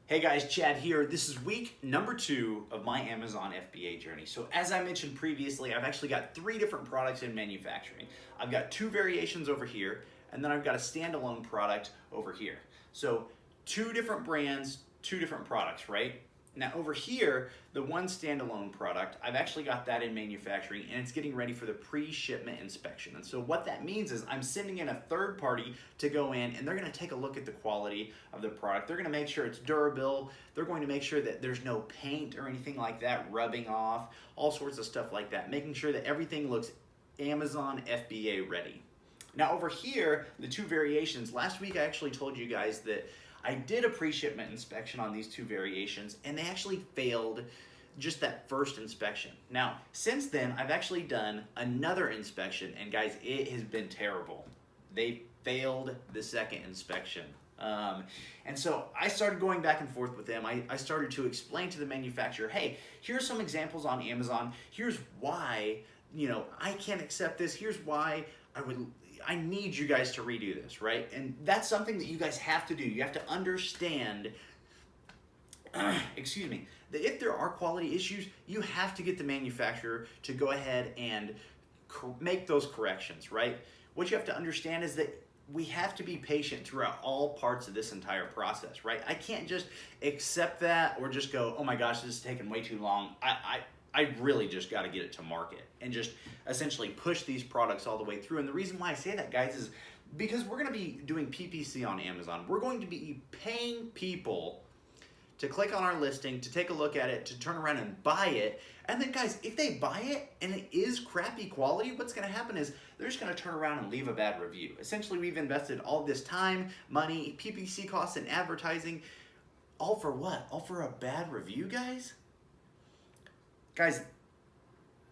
Hey guys, Chad here. This is week number 2 of my Amazon FBA journey. So as I mentioned previously, I've actually got 3 different products in manufacturing. I've got 2 variations over here, and then I've got a standalone product over here. So 2 different brands, 2 different products, right? Now over here, the one standalone product, I've actually got that in manufacturing and it's getting ready for the pre-shipment inspection. And so what that means is I'm sending in a third party to go in and they're gonna take a look at the quality of the product. They're gonna make sure it's durable. They're going to make sure that there's no paint or anything like that rubbing off, all sorts of stuff like that, making sure that everything looks Amazon FBA ready. Now over here, the 2 variations, last week I actually told you guys that I did a pre-shipment inspection on these 2 variations and they actually failed just that first inspection. Now, since then, I've actually done another inspection and guys, it has been terrible. They failed the second inspection. And so I started going back and forth with them. I started to explain to the manufacturer, hey, here's some examples on Amazon. Here's why, I can't accept this. Here's why I need you guys to redo this, right? And that's something that you guys have to do. You have to understand, excuse me, that if there are quality issues, you have to get the manufacturer to go ahead and make those corrections, right? What you have to understand is that we have to be patient throughout all parts of this entire process, right? I can't just accept that or just go, oh my gosh, this is taking way too long. I really just got to get it to market and just essentially push these products all the way through. And the reason why I say that, guys, is because we're going to be doing PPC on Amazon. We're going to be paying people to click on our listing, to take a look at it, to turn around and buy it. And then, guys, if they buy it and it is crappy quality, what's going to happen is they're just going to turn around and leave a bad review. Essentially, we've invested all this time, money, PPC costs, and advertising, all for what? All for a bad review, guys? Guys,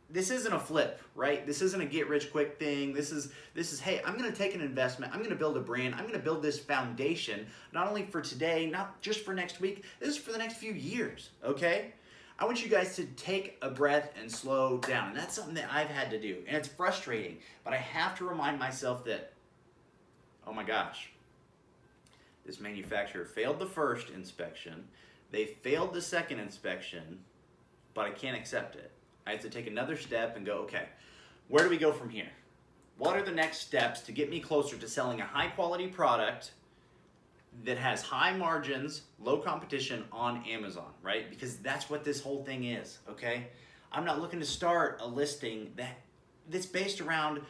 this isn't a flip, right? This isn't a get-rich-quick thing. This is, hey, I'm going to take an investment. I'm going to build a brand. I'm going to build this foundation, not only for today, not just for next week. This is for the next few years, okay? I want you guys to take a breath and slow down. And that's something that I've had to do. And it's frustrating, but I have to remind myself that, oh my gosh, this manufacturer failed the first inspection. They failed the second inspection, but I can't accept it. I have to take another step and go, okay, where do we go from here? What are the next steps to get me closer to selling a high quality product that has high margins, low competition on Amazon, right? Because that's what this whole thing is, okay? I'm not looking to start a listing that's based around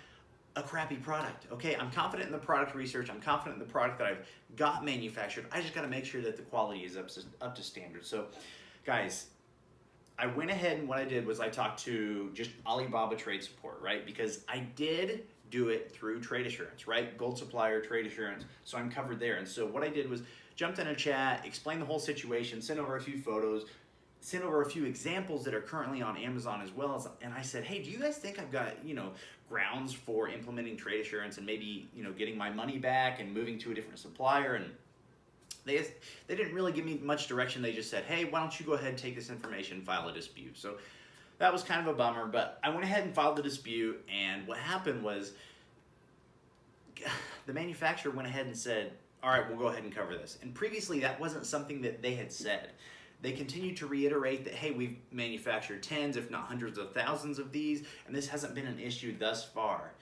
a crappy product, okay? I'm confident in the product research. I'm confident in the product that I've got manufactured. I just gotta make sure that the quality is up to standard. So, guys, I went ahead and what I did was I talked to just Alibaba Trade Support, right? Because I did do it through Trade Assurance, right? Gold Supplier, Trade Assurance, so I'm covered there. And so what I did was jumped in a chat, explained the whole situation, sent over a few photos, sent over a few examples that are currently on Amazon as well. And I said, hey, do you guys think I've got, grounds for implementing Trade Assurance and maybe, getting my money back and moving to a different supplier? And they didn't really give me much direction. They just said, hey, why don't you go ahead and take this information, file a dispute. So that was kind of a bummer, but I went ahead and filed the dispute, and what happened was the manufacturer went ahead and said, all right, we'll go ahead and cover this. And previously, that wasn't something that they had said. They continued to reiterate that, hey, we've manufactured tens, if not hundreds of thousands of these, and this hasn't been an issue thus far.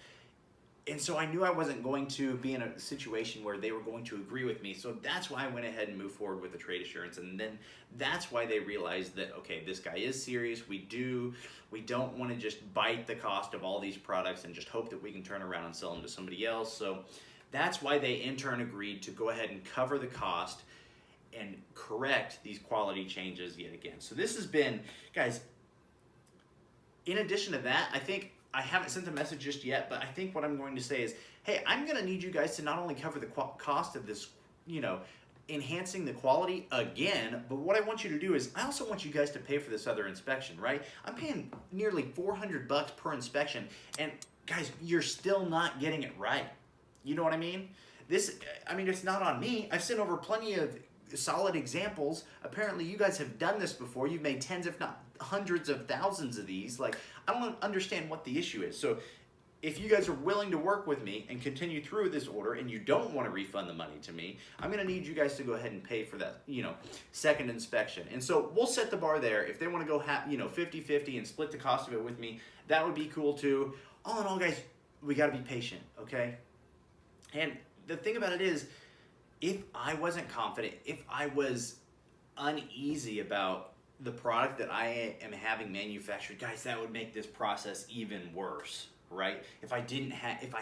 And so I knew I wasn't going to be in a situation where they were going to agree with me. So that's why I went ahead and moved forward with the Trade Assurance. And then that's why they realized that, okay, this guy is serious. We don't want to just bite the cost of all these products and just hope that we can turn around and sell them to somebody else. So that's why they in turn agreed to go ahead and cover the cost and correct these quality changes yet again. So this has been, guys, in addition to that, I haven't sent the message just yet, but I think what I'm going to say is, hey, I'm going to need you guys to not only cover the cost of this, enhancing the quality again, but what I want you to do is I also want you guys to pay for this other inspection, right? I'm paying nearly $400 per inspection, and guys, you're still not getting it right. You know what I mean? It's not on me. I've sent over plenty of solid examples. Apparently you guys have done this before. You've made 10s if not hundreds of thousands of these. Like, I don't understand what the issue is. So if you guys are willing to work with me and continue through this order and you don't want to refund the money to me, I'm going to need you guys to go ahead and pay for that, second inspection. And so we'll set the bar there. If they want to go 50-50 and split the cost of it with me, that would be cool too. All in all, guys, we got to be patient, okay? And the thing about it is, if I wasn't confident, if I was uneasy about the product that I am having manufactured, guys, that would make this process even worse. Right? If I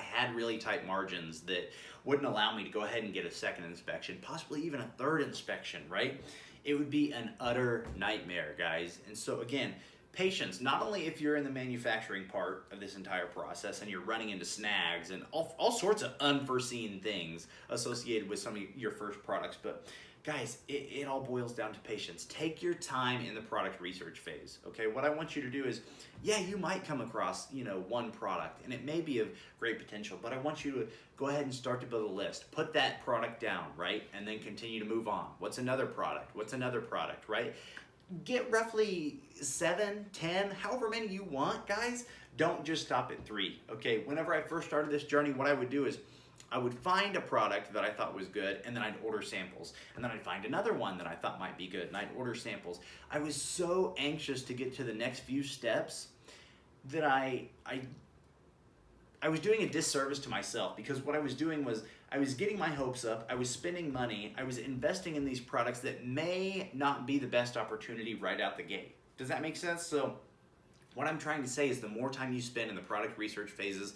had really tight margins that wouldn't allow me to go ahead and get a second inspection, possibly even a third inspection, right? It would be an utter nightmare, guys. And so again, patience, not only if you're in the manufacturing part of this entire process and you're running into snags and all sorts of unforeseen things associated with some of your first products, but guys, it all boils down to patience. Take your time in the product research phase, okay? What I want you to do is, yeah, you might come across, one product, and it may be of great potential, but I want you to go ahead and start to build a list. Put that product down, right? And then continue to move on. What's another product? What's another product, right? Get roughly 7, 10, however many you want, guys. Don't just stop at 3, okay? Whenever I first started this journey, what I would do is I would find a product that I thought was good, and then I'd order samples. And then I'd find another one that I thought might be good, and I'd order samples. I was so anxious to get to the next few steps that I was doing a disservice to myself, because what I was doing was I was getting my hopes up, I was spending money, I was investing in these products that may not be the best opportunity right out the gate. Does that make sense? So what I'm trying to say is the more time you spend in the product research phases,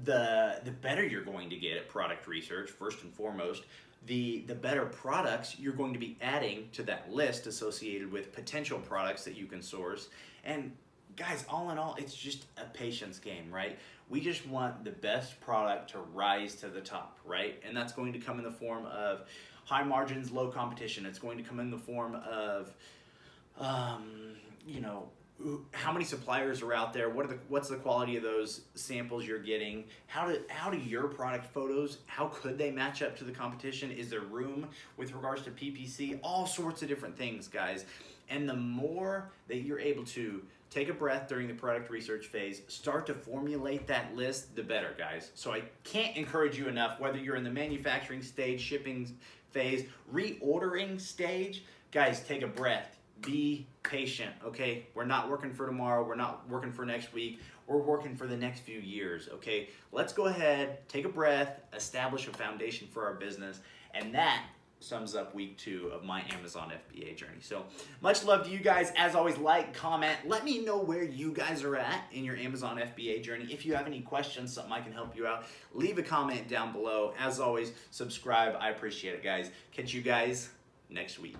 the better you're going to get at product research, first and foremost. The better products you're going to be adding to that list associated with potential products that you can source. And guys, all in all, it's just a patience game, right? We just want the best product to rise to the top, right? And that's going to come in the form of high margins, low competition. It's going to come in the form of, how many suppliers are out there? What's the quality of those samples you're getting? How do your product photos, how could they match up to the competition? Is there room with regards to PPC? All sorts of different things, guys. And the more that you're able to take a breath during the product research phase, start to formulate that list, the better, guys. So I can't encourage you enough, whether you're in the manufacturing stage, shipping phase, reordering stage, guys, take a breath. Be patient, okay? We're not working for tomorrow. We're not working for next week. We're working for the next few years, okay? Let's go ahead, take a breath, establish a foundation for our business, and that sums up week 2 of my Amazon FBA journey. So much love to you guys. As always, like, comment. Let me know where you guys are at in your Amazon FBA journey. If you have any questions, something I can help you out, leave a comment down below. As always, subscribe. I appreciate it, guys. Catch you guys next week.